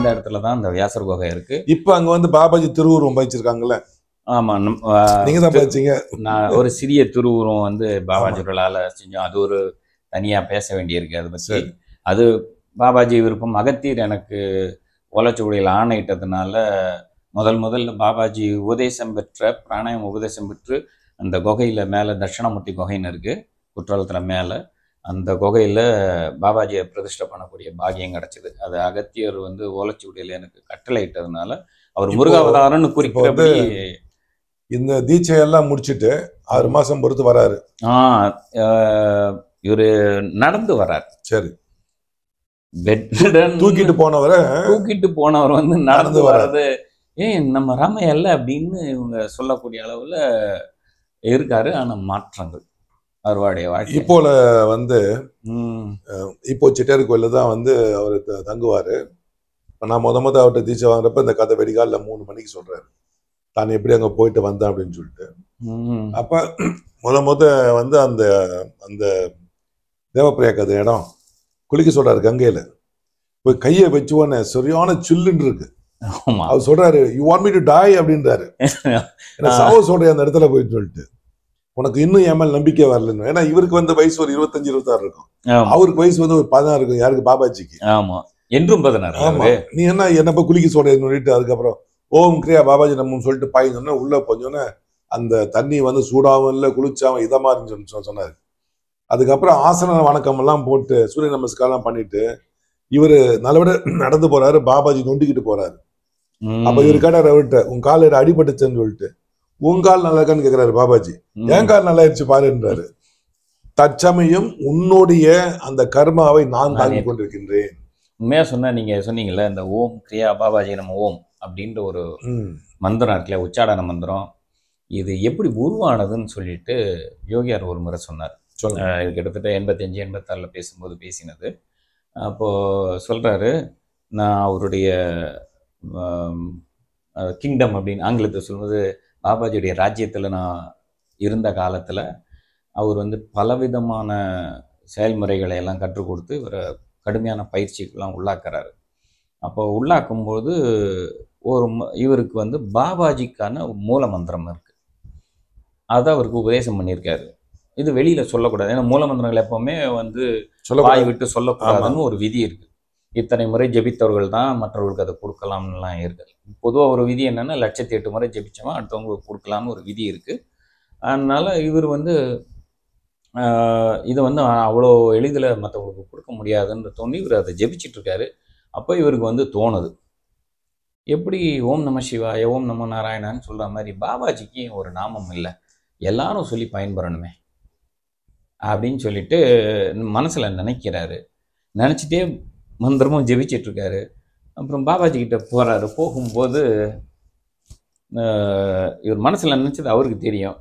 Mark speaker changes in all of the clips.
Speaker 1: அந்த இடத்துல தான் அந்த வியாசர் குகை இருக்கு.
Speaker 2: இப்ப அங்க வந்து பாபாஜி திருவுருவம் வச்சிருக்காங்கல்ல?
Speaker 1: ஆமா,
Speaker 2: நீங்க தான் வச்சீங்க.
Speaker 1: நான் ஒரு சிறிய திருவுருவம் வந்து பாபாஜிகளால செஞ்சோம். அது ஒரு தனியா பேச வேண்டியிருக்கு அதை பற்றி. அது பாபாஜி விருப்பம். அகத்தியர் எனக்கு ஓலைச்சுவடியில் ஆணையிட்டதுனால முதல்ல பாபாஜி உபதேசம் பெற்ற பிராணாயம் உபதேசம் பெற்று அந்த குகையில் மேலே தட்சிணாமூர்த்தி குகைன்னு இருக்குது குற்றாலத்தில் மேலே, அந்த குகையில் பாபாஜியை பிரதிஷ்டை பண்ணக்கூடிய பாகியம் கிடச்சிது. அது அகத்தியர் வந்து ஓலைச்சுவடியில் எனக்கு கட்டளை இட்டதுனால அவர் முருகாவதாரன்னு குறிப்பிட்டபடி
Speaker 2: இந்த தீட்சையெல்லாம் முடிச்சுட்டு 6 மாசம் பொறுத்து வராரு.
Speaker 1: இவரு நடந்து வர்றார்.
Speaker 2: சரி.
Speaker 1: தூக்கிட்டு போனவர் வந்து நடந்து வர்றது நம்ம ராமையல்ல அப்படின்னு இவங்க சொல்லக்கூடிய அளவுல இருக்காரு. ஆனா மாற்றங்கள் அவருடைய வாழ்க்கை.
Speaker 2: இப்போல வந்து இப்போ சிட்டியார் கோயில தான் வந்து அவர் தங்குவாரு. நான் முத அவர்கிட்ட தீட்சை வாங்குறப்ப இந்த கதை வெடிகாலில் 3 மணிக்கு சொல்றாரு தான் எப்படி அங்க போயிட்டு வந்தேன் அப்படின்னு சொல்லிட்டு. அப்ப முத வந்து அந்த அந்த தேவப்பிரியா கதை இடம் குளிக்க சொல்றாரு. கங்கையில போய் கையை வச்சுவோன்னு சரியான சில்லுன்னு இருக்கு. அவர் சொல்றாரு, you want me to tie அப்படின்றாரு. சாவ சொல்றேன் அந்த இடத்துல போயிட்டு சொல்லிட்டு, உனக்கு இன்னும் என் மேல் நம்பிக்கை வரலன்னு. ஏன்னா இவருக்கு வந்து வயசு ஒரு 25-26 இருக்கும், அவருக்கு வயசு வந்து ஒரு 16 இருக்கும். யாருக்கு? பாபாஜிக்கு.
Speaker 1: ஆமா, என்றும் 16.
Speaker 2: ஆமா. நீ என்ன போய் குளிக்க சொல்றேன்னு சொல்லிட்டு அதுக்கப்புறம் ஓம் கிரியா பாபாஜி நம்ம சொல்லிட்டு பாய்ந்தோன்னா உள்ள கொஞ்சோன்னு அந்த தண்ணி வந்து சூடாகவும் இல்லை குளிச்சாவும் இதமா இருந்துச்சு சொன்னாரு. அதுக்கப்புறம் ஆசன வணக்கம் எல்லாம் போட்டு சூரிய நமஸ்காரம் பண்ணிட்டு இவரு நல்லபடியா நடந்து போறாரு. பாபாஜி நொண்டிக்கிட்டு போறாரு. அப்ப இவரு கேட்டாரு அவர்கிட்ட, உன் கால அடிபட்டுச்சுன்னு சொல்லிட்டு, உன் கால் நல்லா இருக்கான்னு கேட்கிறாரு பாபாஜி. என் கால் நல்லா ஆயிடுச்சு பாருன்றாரு. தற்சமயம் உன்னுடைய அந்த கர்மாவை நான் தாங்கி கொண்டிருக்கின்றேன்.
Speaker 1: உண்மையா சொன்னா நீங்க சொன்னீங்கல்ல இந்த ஓம் கிரியா பாபாஜி நம்ம ஓம் அப்படின்ற ஒரு மந்திரம் இருக்குல்ல, உச்சாடன மந்திரம், இது எப்படி உருவானதுன்னு சொல்லிட்டு யோகியார் ஒரு முறை சொன்னார். கிட்டத்தட்ட 85-86 பேசும்போது பேசினது. அப்போது சொல்கிறாரு, நான் அவருடைய கிங்டம் அப்படின்னு ஆங்கிலத்தை சொல்லும்போது பாபாஜியுடைய ராஜ்யத்தில் நான் இருந்த காலத்தில் அவர் வந்து பலவிதமான செயல்முறைகளை எல்லாம் கற்றுக் கொடுத்து இவரை கடுமையான பயிற்சிக்கெல்லாம் உள்ளாக்குறாரு. அப்போ உள்ளாக்கும்போது இவருக்கு வந்து பாபாஜிக்கான மூல மந்திரம் இருக்குது, அதை அவருக்கு உபதேசம் பண்ணியிருக்காரு. இது வெளியில சொல்லக்கூடாது. ஏன்னா மூல மந்திரங்கள் எப்பவுமே வந்து வாய் விட்டு சொல்லக்கூடாதுன்னு ஒரு விதி இருக்கு. இத்தனை முறை ஜெபித்தவர்கள் தான் மற்றவர்களுக்கு அதை கொடுக்கலாம்லாம் இருக்கு. பொதுவாக ஒரு விதி என்னன்னா 1008 முறை ஜெபிச்சவன் அடுத்தவங்களுக்கு கொடுக்கலாம்னு ஒரு விதி இருக்கு. அதனால இவர் வந்து இதை வந்து அவ்வளோ எளிதில் மற்றவங்களுக்கு கொடுக்க முடியாதுன்னு தோணி இவர் அதை ஜெபிச்சிட்டு இருக்காரு. அப்போ இவருக்கு வந்து தோணுது, எப்படி ஓம் நம சிவாய ஓம் நம நாராயணான்னு சொல்ற மாதிரி பாபாஜிக்கு ஒரு நாமம் இல்லை, எல்லாரும் சொல்லி பயன்பெறணுமே அப்படின்னு சொல்லிட்டு மனசுல நினைக்கிறாரு. நினைச்சிட்டே மந்திரமும் ஜெபிச்சிட்டு இருக்காரு. அப்புறம் பாபாஜி கிட்ட போறாரு. போகும்போது இவர் மனசுல நினைச்சது அவருக்கு தெரியும்,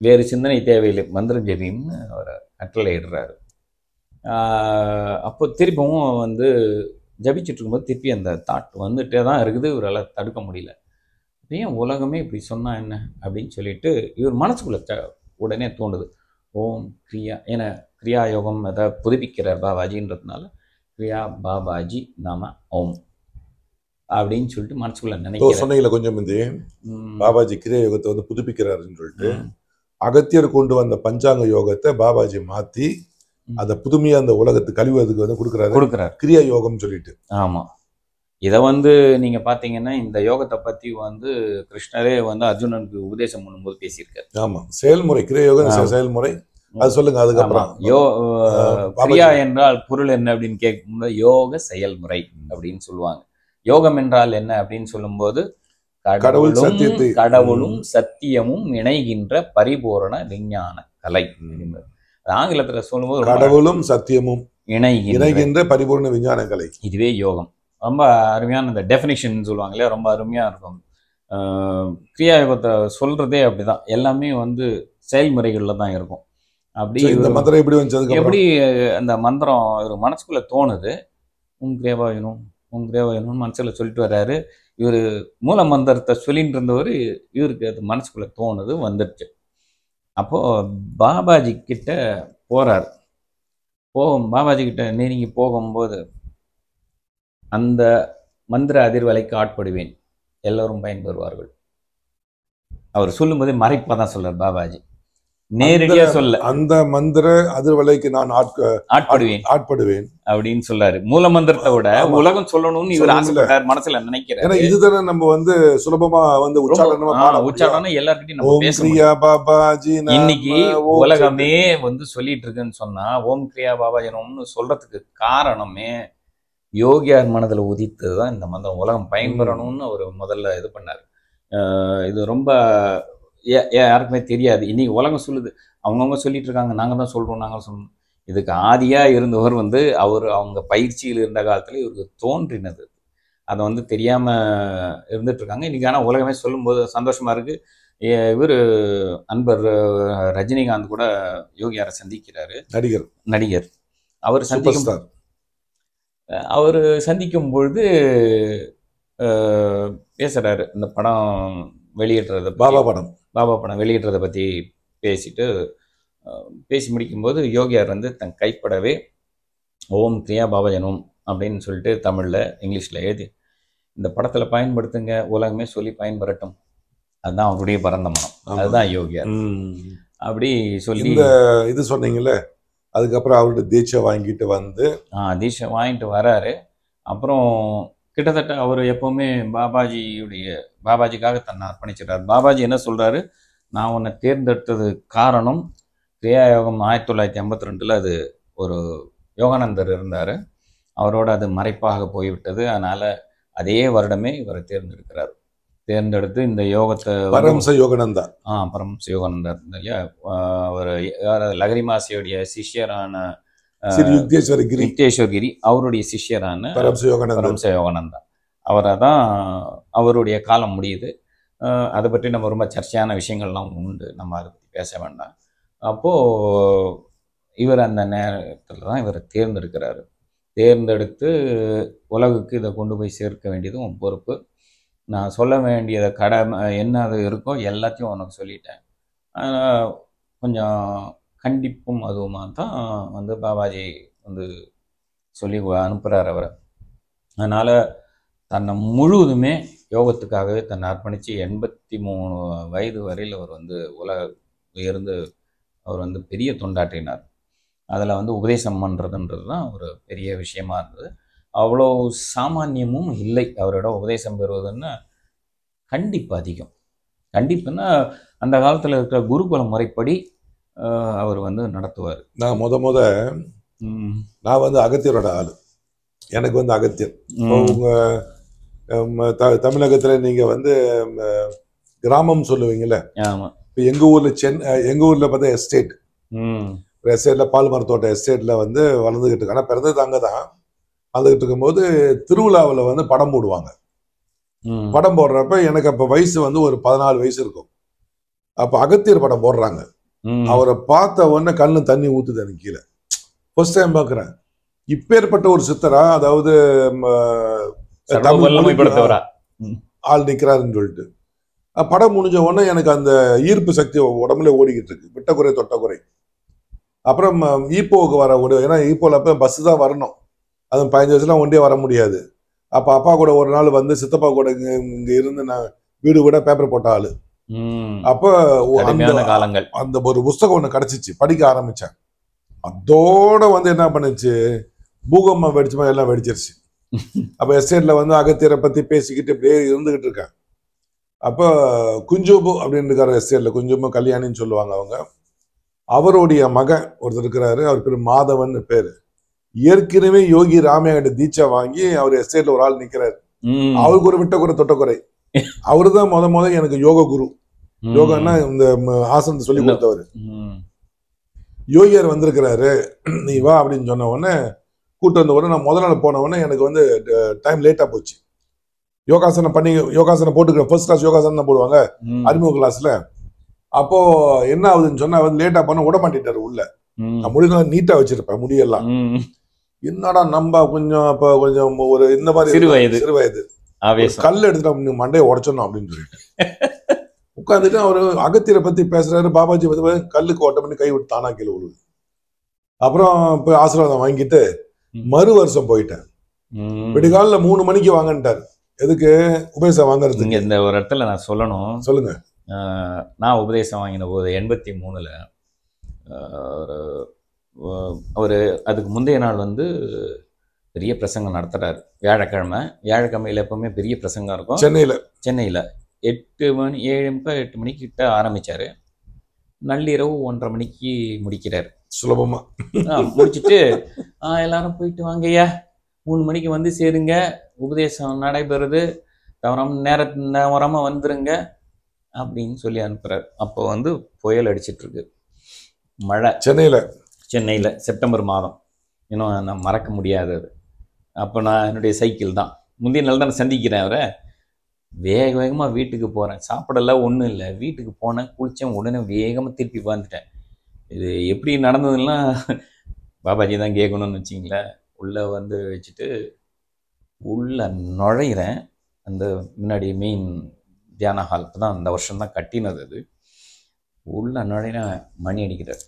Speaker 1: வேறு சிந்தனை தேவையில்லை, மந்திரம் ஜெபின்னு அவரை கட்டளை இடுறாரு. அப்போ திருப்பவும் வந்து ஜபிச்சுட்டு இருக்கும்போது திருப்பி அந்த தாட் வந்துட்டே தான் இருக்குது. இவரால் தடுக்க முடியல. ஏன் உலகமே இப்படி சொன்னா என்ன அப்படின்னு சொல்லிட்டு இவர் மனசுக்குள்ள உடனே தோணுது, ஓம் கிரியா. ஏன்னா கிரியா யோகம் அதை புதுப்பிக்கிறார் பாபாஜின்றதுனால கிரியா பாபாஜி நாம ஓம் அப்படின்னு சொல்லிட்டு மனசுக்குள்ள நினைக்கிறேன்.
Speaker 2: சொன்னீங்களா கொஞ்சம் பாபாஜி கிரியா யோகத்தை வந்து புதுப்பிக்கிறாருன்னு சொல்லிட்டு, அகத்தியர் கொண்டு வந்த பஞ்சாங்க யோகத்தை பாபாஜி மாத்தி அதை புதுமையா அந்த உலகத்துக்கு கழிவதுக்கு வந்து கொடுக்குறாரு கிரியா யோகம் சொல்லிட்டு.
Speaker 1: ஆமா, இதை வந்து நீங்க பாத்தீங்கன்னா இந்த யோகத்தை பத்தி வந்து கிருஷ்ணரே வந்து அர்ஜுனனுக்கு உபதேசம் பண்ணும்போது பேசியிருக்காரு.
Speaker 2: ஆமா, செயல்முறை கிரியா யோகம் செயல்முறை, அது சொல்லுங்க. அதுக்கப்புறம்
Speaker 1: கிரியா என்றால் பொருள் என்ன அப்படின்னு கேட்கும்போது யோக செயல்முறை அப்படின்னு சொல்லுவாங்க. யோகம் என்றால் என்ன அப்படின்னு சொல்லும்போது கடவுளும் சத்தியமும் இணைகின்ற பரிபூரண விஞ்ஞான கலை. ஆங்கிலத்துல சொல்லும்போது
Speaker 2: கடவுளும் சத்தியமும் இணைகின்ற பரிபூரண விஞ்ஞான கலை,
Speaker 1: இதுவே யோகம். ரொம்ப அருமையான இந்த டெஃபினிஷன் சொல்லுவாங்க இல்லையா, ரொம்ப அருமையா இருக்கும். கிரியா யோகத்தை சொல்றதே அப்படிதான், எல்லாமே வந்து செயல்முறைகள்ல தான் இருக்கும். அப்படி
Speaker 2: இந்த மந்திரம் எப்படி
Speaker 1: அந்த மந்திரம் ஒரு மனசுக்குள்ள தோணுது, உம் கிரேவாயனும் உம் கிரேவாயனும் மனசுல சொல்லிட்டு வர்றாரு. இவர் மூல மந்திரத்தை சொல்லிட்டு இருந்தவர், இவருக்கு அது மனசுக்குள்ள தோணுது, வந்துடுச்சு. அப்போ பாபாஜி கிட்ட போறாரு. பாபாஜி கிட்ட நெருங்கி போகும்போது அந்த மந்திர அதிர்வலைக்கு ஆட்படுவேன், எல்லோரும் பயன்பெறுவார்கள். அவர் சொல்லும்போது மறைப்பா தான் சொல்றார் பாபாஜி, நேரடியா சொல்ல.
Speaker 2: அந்த மந்திர அதிர்வலைக்கு நான் ஆட்படுவேன்
Speaker 1: அப்படின்னு சொல்றாரு. மூல மந்திரத்தை விட உலகம் சொல்லணும்னு இவர் ஆசைப்பட்டார், மனசுல நினைக்கிறார்.
Speaker 2: ஏன்னா இதுதானே நம்ம வந்து சுலபமா வந்து
Speaker 1: உச்சாரணம் எல்லார்கிட்டையும் பேசணும்.
Speaker 2: பாபாஜி
Speaker 1: இன்னைக்கு உலகமே வந்து சொல்லிட்டு இருக்குன்னு சொன்னா ஓம் கிரியா பாபாஜனம்னு சொல்றதுக்கு காரணமே யோகியார் மனதில் உதித்ததுதான் இந்த மந்திரம். உலகம் பயன்பெறணும்னு அவர் முதல்ல இது பண்ணார். இது ரொம்ப யாருக்குமே தெரியாது. இன்னைக்கு உலகம் சொல்லுது, அவங்கவுங்க சொல்லிட்டு இருக்காங்க, நாங்க தான் சொல்றோம், நாங்க சொல்லணும். இதுக்கு ஆதியா இருந்தவர் வந்து அவங்க பயிற்சியில் இருந்த காலத்துல இவருக்கு தோன்றினது. அதை வந்து தெரியாம இருந்துட்டு இருக்காங்க இன்னைக்கு. ஆனா உலகமே சொல்லும்போது சந்தோஷமா இருக்கு. இவர் அன்பர் ரஜினிகாந்த் கூட யோகியாரை சந்திக்கிறாரு, நடிகர். அவர் சந்திக்கும் பொழுது பேசுறாரு, இந்த படம் வெளியிடுறத, பாபா படம் வெளியிடுறதை பற்றி பேசி முடிக்கும்போது யோகியார் வந்து தன் கைப்படவே ஓம் கிரியா பாபாஜனம் அப்படின்னு சொல்லிட்டு தமிழில் இங்கிலீஷில் எழுதி இந்த படத்தில் பயன்படுத்துங்க, உலகமே சொல்லி பயன்பெறட்டும், அதுதான் அவருடைய பரந்த மனம், அதுதான் யோகியார் அப்படி சொல்லி
Speaker 2: இது சொன்னீங்கல்ல. அதுக்கப்புறம் அவருடைய தீட்சை வாங்கிட்டு வந்து
Speaker 1: தீட்சை வாங்கிட்டு வராரு. அப்புறம் கிட்டத்தட்ட அவர் எப்பவுமே பாபாஜிக்காக தன்னை அர்ப்பணிச்சிட்டார். பாபாஜி என்ன சொல்றாரு, நான் உன்னை தேர்ந்தெடுத்தது காரணம் கிரியா யோகம் 1982 அது ஒரு யோகானந்தர் இருந்தார், அவரோட அது மறைப்பாக போய்விட்டது. அதனால அதே வருடமே இவரை தேர்ந்தெடுக்கிறார். தேர்ந்தெடுத்து இந்த யோகத்தை
Speaker 2: பரமஹம்ச யோகானந்தா
Speaker 1: பரமஹம்ச யோகானந்தா இல்லையா, அவர் லகரிமாசியோடைய சிஷ்யரான யுக்தேஸ்வரகிரி அவருடைய சிஷ்யரான பரமஹம்ச யோகானந்தா, அவரை தான் அவருடைய காலம் முடியுது. அதை பற்றி நம்ம ரொம்ப சர்ச்சையான விஷயங்கள்லாம் உண்டு, நம்ம அதை பற்றி பேச வேண்டாம். அப்போது இவர் அந்த நேரத்தில் தான் இவரை தேர்ந்தெடுக்கிறாரு. தேர்ந்தெடுத்து உலகுக்கு இதை கொண்டு போய் சேர்க்க வேண்டியதும் பொறுப்பு. நான் சொல்ல வேண்டியதை கடமை என்ன அது இருக்கோ எல்லாத்தையும் உனக்கு சொல்லிட்டேன். கொஞ்சம் கண்டிப்பும் அதுவுமா தான் வந்து பாபாஜி வந்து சொல்லி அனுப்புகிறார் அவரை. அதனால் தன்னை முழுவதுமே யோகத்துக்காகவே தன்னை அர்ப்பணித்து 83 வயது வரையில் அவர் வந்து இருந்து அவர் வந்து பெரிய தொண்டாற்றினார். அதில் வந்து உபதேசம் பண்ணுறதுன்றது தான் ஒரு பெரிய விஷயமா இருந்தது. அவ்வளோ சாமானியமும் இல்லை அவரோட உபதேசம் பெறுவதுன்னா. கண்டிப்பு அதிகம். கண்டிப்புன்னா அந்த காலத்தில் இருக்கிற குருகுல முறைப்படி அவர் வந்து நடத்துவார்.
Speaker 2: நான் நான் வந்து அகத்தியரோட ஆள். எனக்கு வந்து அகத்தியர் உங்கள் தமிழகத்தில் நீங்கள் வந்து கிராமம் சொல்லுவீங்கள்ல.
Speaker 1: ஆமாம்.
Speaker 2: இப்போ எங்கள் ஊரில் பார்த்தா எஸ்டேட், எஸ்டேட்டில் பால் மரத்தோட்ட எஸ்டேட்டில் வந்து வளர்ந்துக்கிட்டு இருக்கு. ஆனால் பிறந்தது அங்கே தான். வளர்ந்துக்கிட்டு இருக்கும்போது திருவிழாவில் வந்து படம் போடுவாங்க. படம் போடுறப்ப எனக்கு அப்போ வயசு வந்து ஒரு 14 வயசு இருக்கும். அப்போ அகத்தியர் படம் போடுறாங்க. அவரை பார்த்த உடனே கண்ணு தண்ணி ஊத்துது எனக்கு கீழே. ஃபர்ஸ்ட் டைம் பார்க்குறேன், இப்பேற்பட்ட ஒரு சித்தரா, அதாவது ஆள் நிற்கிறாருன்னு சொல்லிட்டு. படம் முடிஞ்ச உடனே எனக்கு அந்த ஈர்ப்பு சக்தி உடம்புல ஓடிக்கிட்டு இருக்கு, விட்டக்குறை தொட்டக்குறை. அப்புறம் ஈப்போவுக்கு வர ஏன்னா ஈப்போவில் அப்போ பஸ்ஸு தான் வரணும், அது 15 வயசுலாம் ஒன்றே வர முடியாது. அப்போ அப்பா கூட ஒரு நாள் வந்து சித்தப்பா கூட இங்கே இருந்து நான் வீடு கூட பேப்பர் போட்ட ஆளு. அப்போ அந்த ஒரு புஸ்தகம் ஒன்று கிடைச்சிச்சு, படிக்க ஆரம்பிச்சேன். அதோட வந்து என்ன பண்ணுச்சு, பூகம்பம் வெடிச்சுமா எல்லாம் வெடிச்சிருச்சு. அப்போ எஸ்டேட்ல வந்து அகத்தியரை பத்தி பேசிக்கிட்டு இப்படியே இருந்துகிட்டு இருக்கேன். அப்போ குஞ்சுபு அப்படின்னு இருக்காரு எஸ்டேட்ல, குஞ்சுபு கல்யாணின்னு சொல்லுவாங்க அவங்க. அவருடைய மகன் ஒருத்தர் இருக்கிறாரு, அவர் பேர் மாதவன் பேரு. ஏற்கனவே யோகி ராமையாட்ட தீட்சை வாங்கி அவர் எஸ்டேட்ல ஒரு ஆள் நிக்கிறாரு. அவருக்கு ஒரு விட்டக்குறை தொட்டக்குறை. அவரு தான் முத எனக்கு யோக குரு. யோகன்னா இந்த ஆசனத்தை சொல்லி கொடுத்தவர். யோகியார் வந்திருக்கிறாரு, நீ வா அப்படின்னு சொன்ன உடனே கூட்டு வந்த உடனே நான் முதல் நாள் போன உடனே எனக்கு வந்து டைம் லேட்டா போச்சு. யோகாசனம் போட்டுக்கிறேன், ஃபர்ஸ்ட் கிளாஸ் யோகாசனம் தான் போடுவாங்க அறிமுக கிளாஸ்ல. அப்போ என்ன ஆகுதுன்னு சொன்னா வந்து லேட்டா பண்ண விட மாட்டேட்டாரு உள்ள. நான் முடியலாம் நீட்டா வச்சிருப்பேன் முடியெல்லாம். என்னடா நம்ம கொஞ்சம் அப்ப கொஞ்சம் ஒரு இந்த மாதிரி சிறு வயது கல் எடுத்துட்டு மண்டையை உடைச்சிடணும் அப்படின்னு சொல்லிட்டு உட்காந்துட்டு அவரு அகத்தியரை பத்தி பேசுறாரு. பாபாஜி பத்தி கல்லுக்கு ஓட்ட பண்ணி கை விட்டு தானா கீழே விழுது. அப்புறம் போய் ஆசீர்வாதம் வாங்கிட்டு மறு வருஷம் போயிட்டேன். விடிகாலில் 3 மணிக்கு வாங்கன்ட்டார். எதுக்கு? உபதேசம் வாங்குறதுக்கு.
Speaker 1: இங்கே இந்த ஒரு இடத்துல நான் சொல்லணும்.
Speaker 2: சொல்லுங்க.
Speaker 1: நான் உபதேசம் வாங்கின போது 83ல் ஒரு அதுக்கு முந்தைய நாள் வந்து பெரிய பிரசங்கம் நடத்துகிறாரு. வியாழக்கிழமையில் எப்பவுமே பெரிய பிரசங்கம் இருக்கும் சென்னையில் 8 மணி 7:45 8 மணிக்கிட்ட ஆரம்பித்தார். நள்ளிரவு 1:30 மணிக்கு முடிக்கிறார்.
Speaker 2: சுலபமாக
Speaker 1: முடிச்சுட்டு எல்லாரும் போயிட்டு வாங்கய்யா 3 மணிக்கு வந்து சேருங்க, உபதேசம் நடைபெறுது, தவறாமல் வந்துருங்க அப்படின்னு சொல்லி அனுப்புகிறார். அப்போ வந்து புயல் அடிச்சிட்ருக்கு, மழை சென்னையில் செப்டம்பர் மாதம். இன்னும் நான் மறக்க முடியாது அது. அப்போ நான் என்னுடைய சைக்கிள் தான் முந்தைய நாள் தான் சந்திக்கிறேன் அவரை. வேகமாக வீட்டுக்கு போகிறேன். சாப்பிடலாம் ஒன்றும் இல்லை, வீட்டுக்கு போனேன், குளித்தேன், உடனே வேகமாக திருப்பி வந்துட்டேன். இது எப்படி நடந்ததுன்னா பாபாஜி தான் கேட்கணும்னு வச்சிங்களேன். உள்ளே வந்து வச்சுட்டு உள்ளே நுழையிறேன். அந்த முன்னாடி மெயின் தியான ஹால் இப்போ தான் அந்த வருஷம் தான் கட்டினது. அது உள்ளே நுழையிறேன், மணி அடிக்கிறார்.